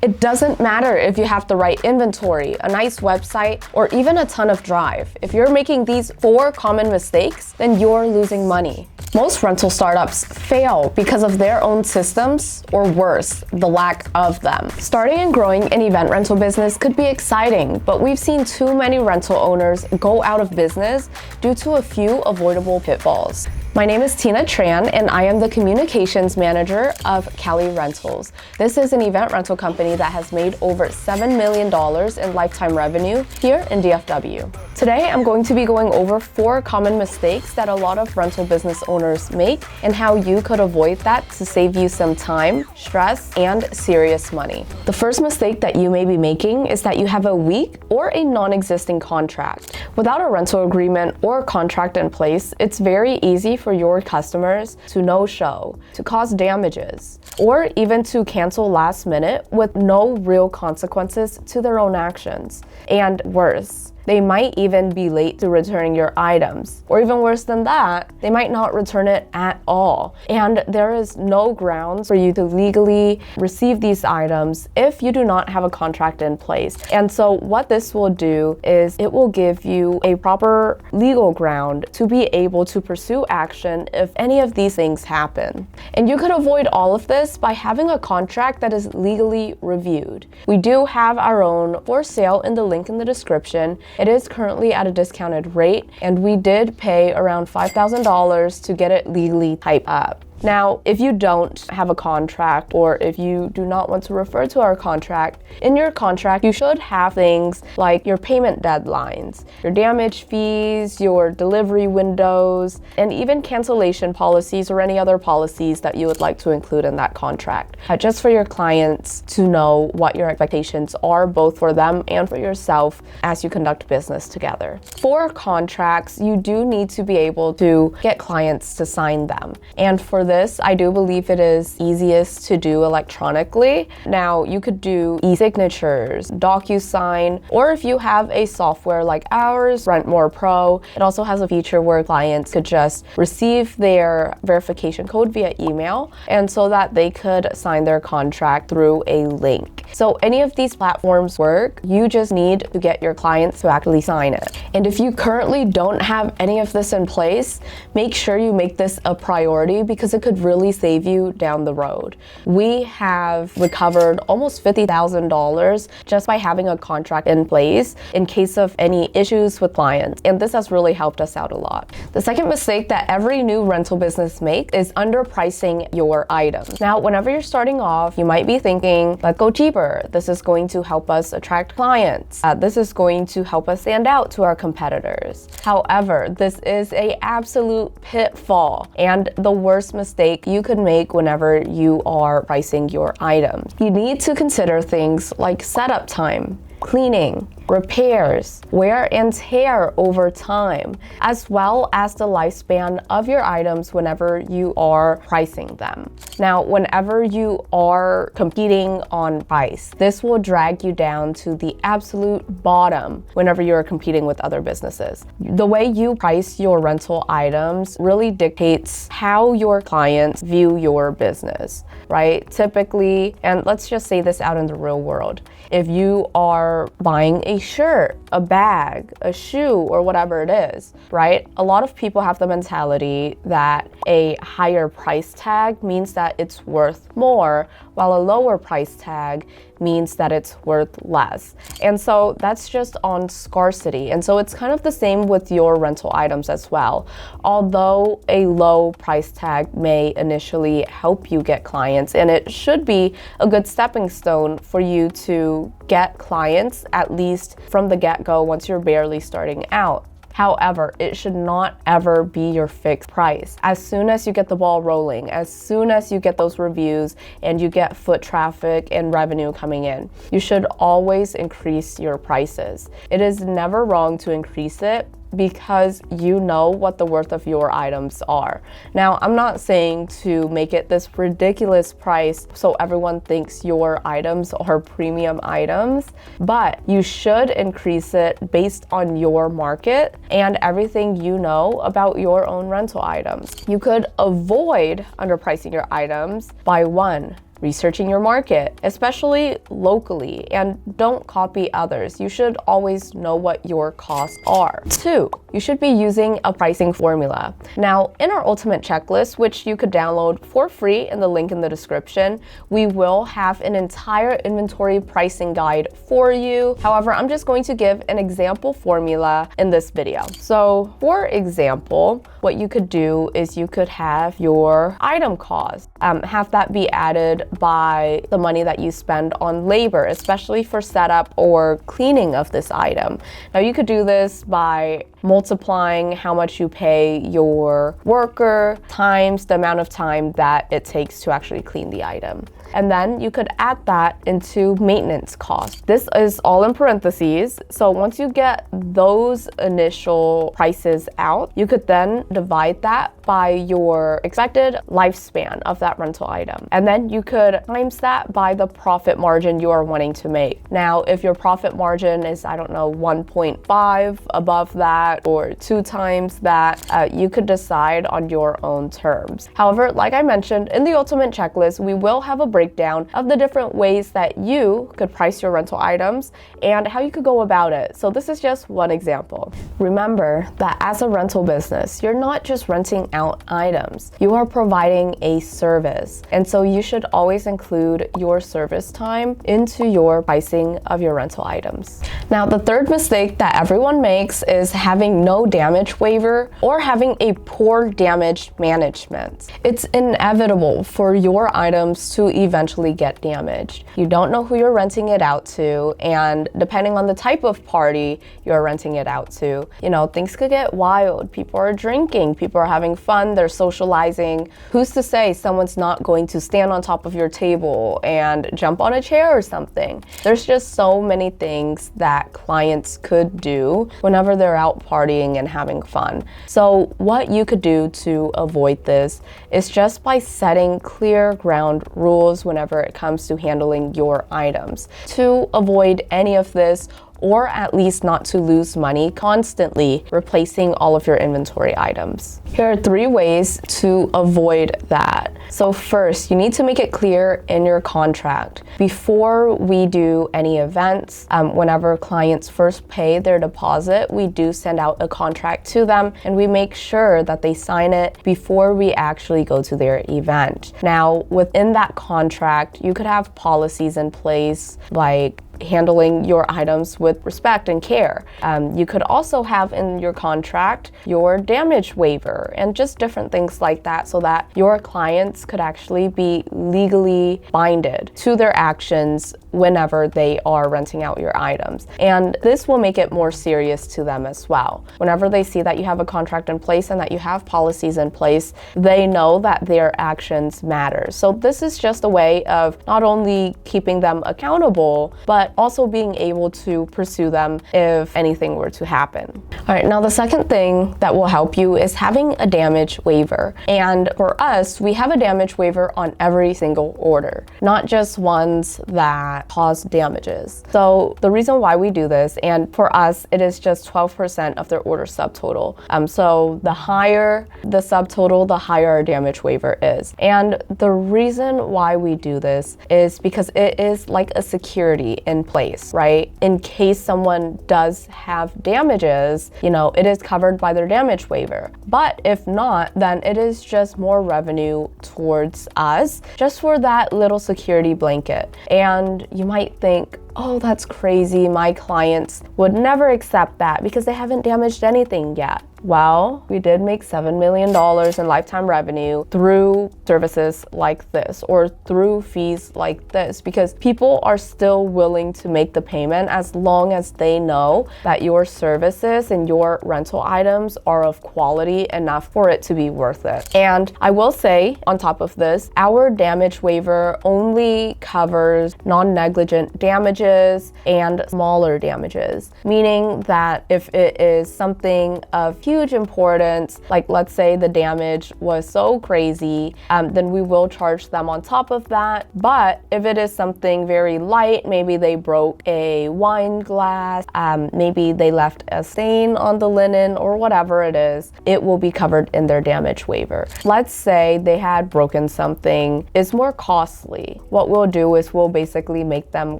It doesn't matter if you have the right inventory, a nice website, or even a ton of drive. If you're making these 4 common mistakes, then you're losing money. Most rental startups fail because of their own systems, or worse, the lack of them. Starting and growing an event rental business could be exciting, but we've seen too many rental owners go out of business due to a few avoidable pitfalls. My name is Tina Tran, and I am the communications manager of Cali Rentals. This is an event rental company that has made over $7 million in lifetime revenue here in DFW. Today, I'm going to be going over 4 common mistakes that a lot of rental business owners make and how you could avoid that to save you some time, stress, and serious money. The first mistake that you may be making is that you have a weak or a non-existing contract. Without a rental agreement or contract in place, it's very easy for your customers to no-show, to cause damages, or even to cancel last minute with no real consequences to their own actions. And worse, they might even be late to returning your items. Or even worse than that, they might not return it at all. And there is no grounds for you to legally receive these items if you do not have a contract in place. And so what this will do is it will give you a proper legal ground to be able to pursue action if any of these things happen. And you could avoid all of this by having a contract that is legally reviewed. We do have our own for sale in the link in the description. It is currently at a discounted rate, and we did pay around $5,000 to get it legally typed up. Now, if you don't have a contract, or if you do not want to refer to our contract, in your contract you should have things like your payment deadlines, your damage fees, your delivery windows, and even cancellation policies or any other policies that you would like to include in that contract. Just for your clients to know what your expectations are, both for them and for yourself as you conduct business together. For contracts, you do need to be able to get clients to sign them. And for this, I do believe it is easiest to do electronically. Now, you could do e-signatures, DocuSign, or if you have a software like ours, Rentmore Pro, it also has a feature where clients could just receive their verification code via email, and so that they could sign their contract through a link. So any of these platforms work, you just need to get your clients to actually sign it. And if you currently don't have any of this in place, make sure you make this a priority because it could really save you down the road. We have recovered almost $50,000 just by having a contract in place in case of any issues with clients, and this has really helped us out a lot. The second mistake that every new rental business makes is underpricing your items. Now, whenever you're starting off, you might be thinking, let's go cheaper. This is going to help us attract clients. This is going to help us stand out to our competitors. However, this is an absolute pitfall and the worst mistake you could make whenever you are pricing your items. You need to consider things like setup time, cleaning, repairs, wear and tear over time, as well as the lifespan of your items whenever you are pricing them. Now, whenever you are competing on price, this will drag you down to the absolute bottom whenever you're competing with other businesses. The way you price your rental items really dictates how your clients view your business, right? Typically, and let's just say this out in the real world, if you are buying a shirt, a bag, a shoe, or whatever it is, right? A lot of people have the mentality that a higher price tag means that it's worth more, while a lower price tag means that it's worth less. And so that's just on scarcity. And so it's kind of the same with your rental items as well. Although a low price tag may initially help you get clients, and it should be a good stepping stone for you to get clients, at least from the get-go once you're barely starting out. However, it should not ever be your fixed price. As soon as you get the ball rolling, as soon as you get those reviews and you get foot traffic and revenue coming in, you should always increase your prices. It is never wrong to increase it, because you know what the worth of your items are. Now, I'm not saying to make it this ridiculous price so everyone thinks your items are premium items, but you should increase it based on your market and everything you know about your own rental items. You could avoid underpricing your items by 1, researching your market, especially locally, and don't copy others. You should always know what your costs are. 2, you should be using a pricing formula. Now, in our ultimate checklist, which you could download for free in the link in the description, we will have an entire inventory pricing guide for you. However, I'm just going to give an example formula in this video. So, for example, what you could do is you could have your item cost, have that be added by the money that you spend on labor, especially for setup or cleaning of this item. Now, you could do this by multiplying how much you pay your worker times the amount of time that it takes to actually clean the item. And then you could add that into maintenance cost. This is all in parentheses. So once you get those initial prices out, you could then divide that by your expected lifespan of that rental item. And then you could times that by the profit margin you are wanting to make. Now, if your profit margin is, I don't know, 1.5 above that or 2 times that, you could decide on your own terms. However, like I mentioned, in the ultimate checklist, we will have a breakdown of the different ways that you could price your rental items and how you could go about it. So this is just one example. Remember that as a rental business, you're not just renting out items, you are providing a service. And so you should always include your service time into your pricing of your rental items. Now, the third mistake that everyone makes is having no damage waiver or having a poor damage management. It's inevitable for your items to eventually get damaged. You don't know who you're renting it out to, and depending on the type of party you're renting it out to, things could get wild. People are drinking, people are having fun, they're socializing. Who's to say someone's not going to stand on top of your table and jump on a chair or something? There's just so many things that clients could do whenever they're out partying and having fun. So what you could do to avoid this is just by setting clear ground rules whenever it comes to handling your items. To avoid any of this, or at least not to lose money constantly replacing all of your inventory items. Here are 3 ways to avoid that. So first, you need to make it clear in your contract. Before we do any events, whenever clients first pay their deposit, we do send out a contract to them and we make sure that they sign it before we actually go to their event. Now, within that contract, you could have policies in place like handling your items with respect and care. You could also have in your contract your damage waiver and just different things like that so that your clients could actually be legally binded to their actions whenever they are renting out your items. And this will make it more serious to them as well. Whenever they see that you have a contract in place and that you have policies in place, they know that their actions matter. So this is just a way of not only keeping them accountable, but also being able to pursue them if anything were to happen. All right, now the second thing that will help you is having a damage waiver. And for us, we have a damage waiver on every single order, not just ones that cause damages. So the reason why we do this, and for us, it is just 12% of their order subtotal. So the higher the subtotal, the higher our damage waiver is. And the reason why we do this is because it is like a security in place, right? In case someone does have damages, it is covered by their damage waiver. But if not, then it is just more revenue towards us, just for that little security blanket. And you might think, oh, that's crazy, my clients would never accept that because they haven't damaged anything yet. Well, we did make $7 million in lifetime revenue through services like this or through fees like this because people are still willing to make the payment as long as they know that your services and your rental items are of quality enough for it to be worth it. And I will say, on top of this, our damage waiver only covers non-negligent damages damages and smaller damages, meaning that if it is something of huge importance, like let's say the damage was so crazy, then we will charge them on top of that. But if it is something very light, maybe they broke a wine glass, maybe they left a stain on the linen or whatever it is, it will be covered in their damage waiver. Let's say they had broken something, it's more costly. What we'll do is we'll basically make them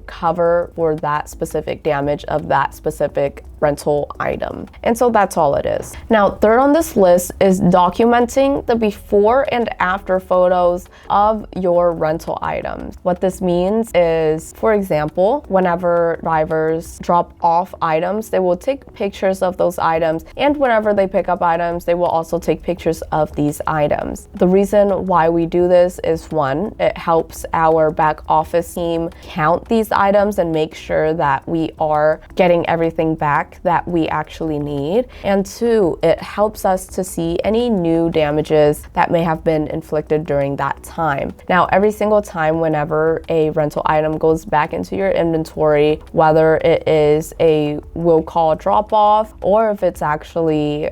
cover for that specific damage of that specific rental item. And so that's all it is. Now, third on this list is documenting the before and after photos of your rental items. What this means is, for example, whenever drivers drop off items, they will take pictures of those items, and whenever they pick up items, they will also take pictures of these items. The reason why we do this is, one, it helps our back office team count these items and make sure that we are getting everything back that we actually need. And two, it helps us to see any new damages that may have been inflicted during that time. Now, every single time whenever a rental item goes back into your inventory, whether it is a will call drop off or if it's actually,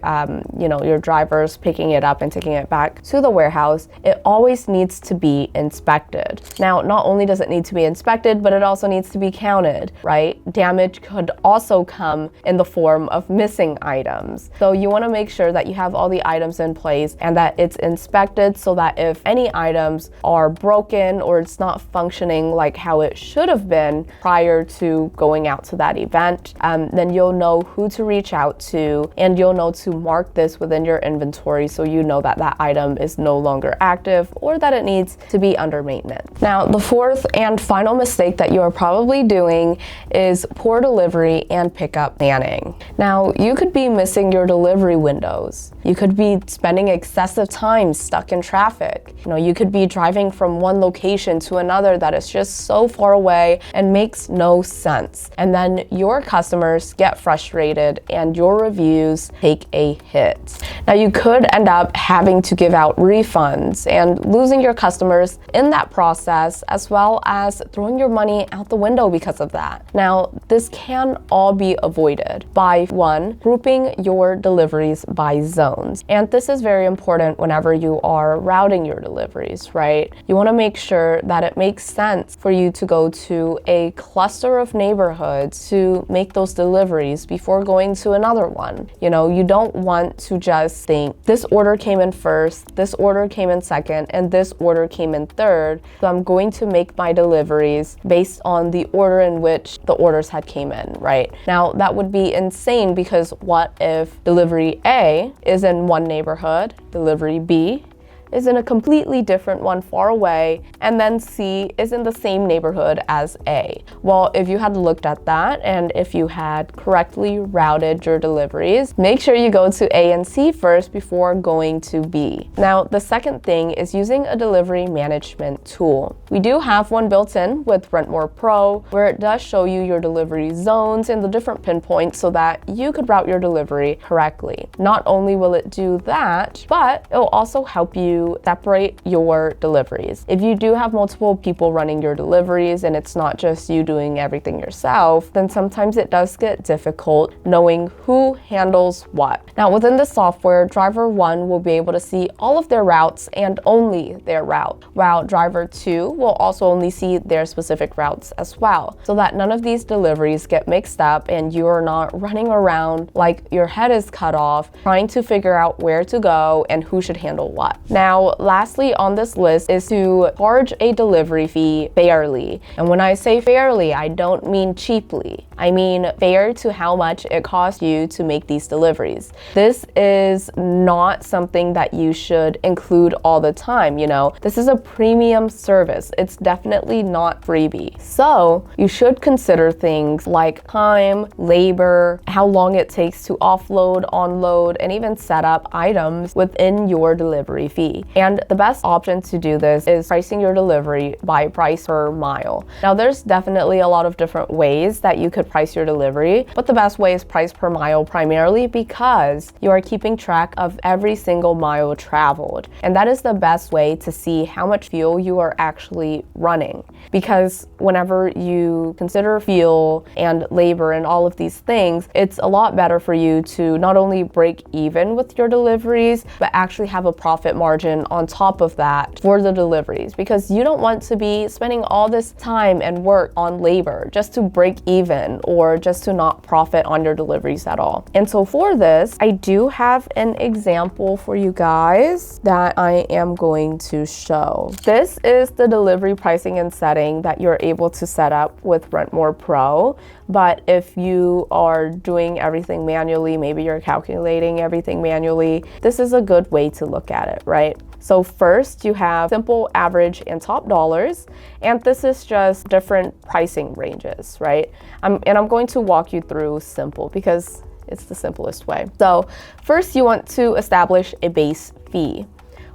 your driver's picking it up and taking it back to the warehouse, it always needs to be inspected. Now, not only does it need to be inspected, but it also needs to be counted, right? Damage could also come in the form of missing items. So you want to make sure that you have all the items in place and that it's inspected so that if any items are broken or it's not functioning like how it should have been prior to going out to that event, then you'll know who to reach out to and you'll know to mark this within your inventory so you know that that item is no longer active or that it needs to be under maintenance. Now, the fourth and final mistake that you are probably doing is poor delivery and pickup planning. Now, you could be missing your delivery windows. You could be spending excessive time stuck in traffic. You could be driving from one location to another that is just so far away and makes no sense. And then your customers get frustrated and your reviews take a hit. Now, you could end up having to give out refunds and losing your customers in that process, as well as throwing your money out the window because of that. Now, this can all be avoided by, one, grouping your deliveries by zones. And this is very important whenever you are routing your deliveries, right? You want to make sure that it makes sense for you to go to a cluster of neighborhoods to make those deliveries before going to another one. You don't want to just think, this order came in first, this order came in second, and this order came in third, so I'm going to make my deliveries based on the order in which the orders had came in, right? Now, that would be insane, because what if delivery A is in one neighborhood, delivery B is in a completely different one far away, and then C is in the same neighborhood as A? Well, if you had looked at that and if you had correctly routed your deliveries, make sure you go to A and C first before going to B. Now, the second thing is using a delivery management tool. We do have one built in with Rent More Pro, where it does show you your delivery zones and the different pinpoints so that you could route your delivery correctly. Not only will it do that, but it will also help you separate your deliveries. If you do have multiple people running your deliveries and it's not just you doing everything yourself, then sometimes it does get difficult knowing who handles what. Now, within the software, driver 1 will be able to see all of their routes and only their route, while driver 2 will also only see their specific routes as well, so that none of these deliveries get mixed up and you are not running around like your head is cut off trying to figure out where to go and who should handle what. Now, lastly on this list is to charge a delivery fee fairly. And when I say fairly, I don't mean cheaply. I mean fair to how much it costs you to make these deliveries. This is not something that you should include all the time, This is a premium service. It's definitely not freebie. So you should consider things like time, labor, how long it takes to offload, onload, and even set up items within your delivery fee. fee. And the best option to do this is pricing your delivery by price per mile. Now, there's definitely a lot of different ways that you could price your delivery, but the best way is price per mile primarily because you are keeping track of every single mile traveled. And that is the best way to see how much fuel you are actually running. Because whenever you consider fuel and labor and all of these things, it's a lot better for you to not only break even with your deliveries, but actually have a profit margin on top of that for the deliveries, because you don't want to be spending all this time and work on labor just to break even or just to not profit on your deliveries at all. And so for this, I do have an example for you guys that I am going to show. This is the delivery pricing and setting that you're able to set up with Rent More Pro. But if you are doing everything manually, maybe you're calculating everything manually, this is a good way to look at it, right? So first you have simple, average, and top dollars, and this is just different pricing ranges, right? And I'm going to walk you through simple because it's the simplest way. So first you want to establish a base fee.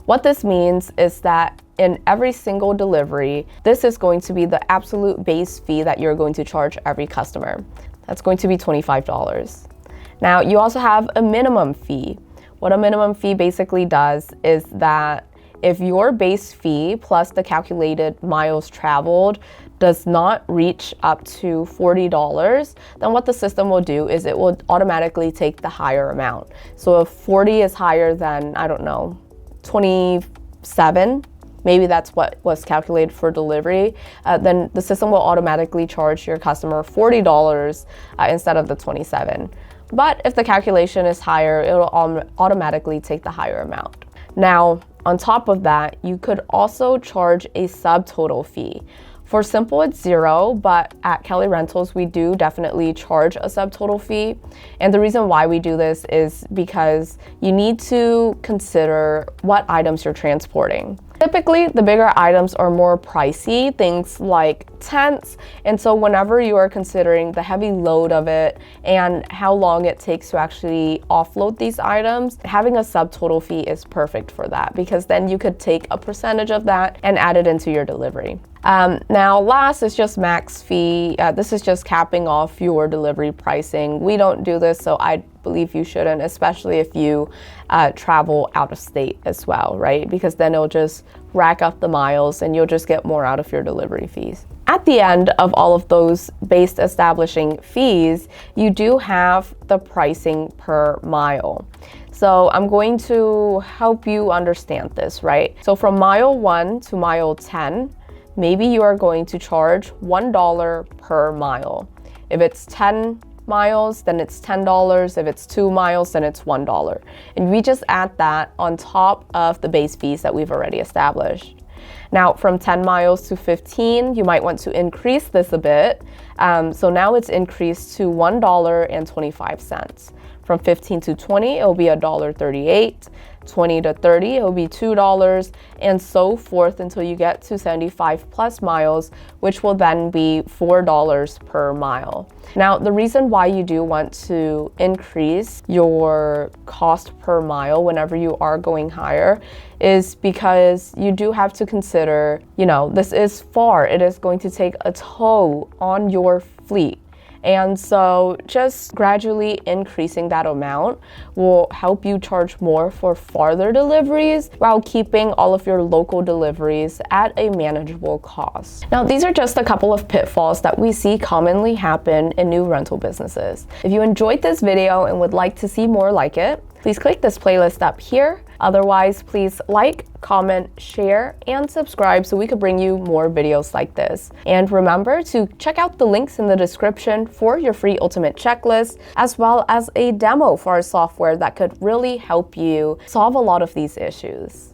What this means is that in every single delivery, this is going to be the absolute base fee that you're going to charge every customer. That's going to be $25. Now, you also have a minimum fee. What a minimum fee basically does is that if your base fee plus the calculated miles traveled does not reach up to $40, then what the system will do is it will automatically take the higher amount. So if 40 is higher than, I don't know, 27, maybe that's what was calculated for delivery, then the system will automatically charge your customer $40 instead of the 27. But if the calculation is higher, it will automatically take the higher amount. Now, on top of that, you could also charge a subtotal fee. For simple, it's $0, but at Kelly Rentals, we do definitely charge a subtotal fee. And the reason why we do this is because you need to consider what items you're transporting. Typically, the bigger items are more pricey, things like tents. And so whenever you are considering the heavy load of it and how long it takes to actually offload these items, having a subtotal fee is perfect for that, because then you could take a percentage of that and add it into your delivery. Now, last is just max fee. This is just capping off your delivery pricing. We don't do this, so I believe you shouldn't, especially if you travel out of state as well, right? Because then it'll just rack up the miles and you'll just get more out of your delivery fees. At the end of all of those base establishing fees, you do have the pricing per mile. So I'm going to help you understand this, right? So from mile 1 to mile 10, maybe you are going to charge $1 per mile. If it's 10 miles, then it's $10. If it's 2 miles, then it's $1. And we just add that on top of the base fees that we've already established. Now, from 10 miles to 15, you might want to increase this a bit. So now it's increased to $1.25. From 15 to 20, it'll be $1.38. 20 to 30, it'll be $2, and so forth until you get to 75 plus miles, which will then be $4 per mile. Now, the reason why you do want to increase your cost per mile whenever you are going higher is because you do have to consider, this is far. It is going to take a toll on your fleet. And so just gradually increasing that amount will help you charge more for farther deliveries while keeping all of your local deliveries at a manageable cost. Now, these are just a couple of pitfalls that we see commonly happen in new rental businesses. If you enjoyed this video and would like to see more like it, please click this playlist up here. Otherwise, please like, comment, share, and subscribe so we could bring you more videos like this. And remember to check out the links in the description for your free ultimate checklist, as well as a demo for our software that could really help you solve a lot of these issues.